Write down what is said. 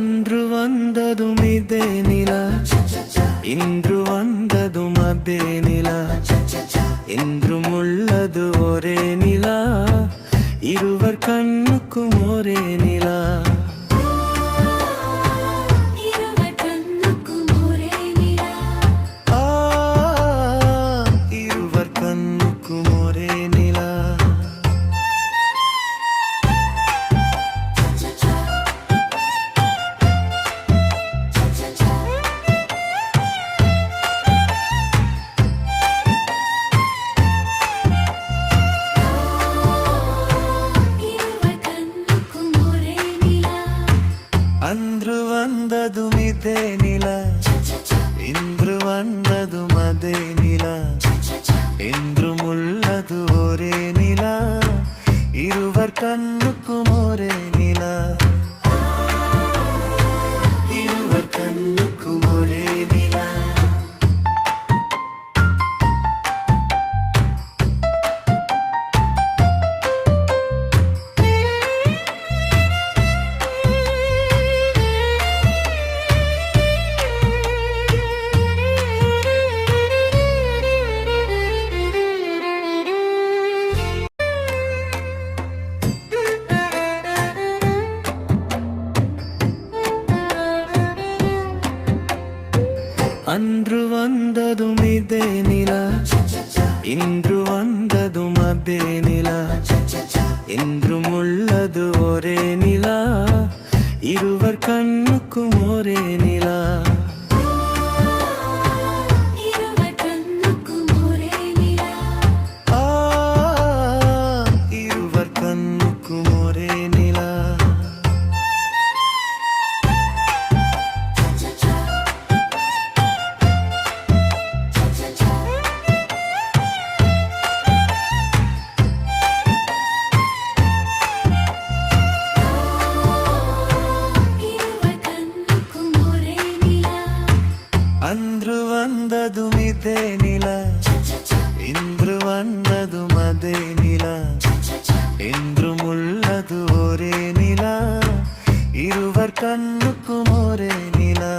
அன்று வந்ததும் இதே நிலா, இன்று வந்ததும் அதே நிலா, என்றும் உள்ளது ஒரே நிலா, இருவர் கண்ணுக்கும் ஒரே நிலா. அன்று வந்ததும் இதே நிலா, இன்று வந்ததும் அதே நிலா, என்றும் உள்ளது ஒரே நிலா, இருவர் கண்ணுக்கும் ஒரே நிலா, இருவர் கண்ணுக்கும் ஒரே நிலா. அன்று வந்ததும் இதே நிலா, இன்று வந்ததும் அதே நிலா, என்றும் உள்ளது ஒரே நிலா, இருவர் கண்ணுக்கும் ஒரே நிலா. இருவர் கண்ணுக்கும் ஒரே நிலா. அன்று வந்ததும் இதே நிலா, இன்று வந்ததும் அதே நிலா, என்றும் உள்ளது ஒரே நிலா, இருவர் கண்ணுக்கும் ஒரே நிலா.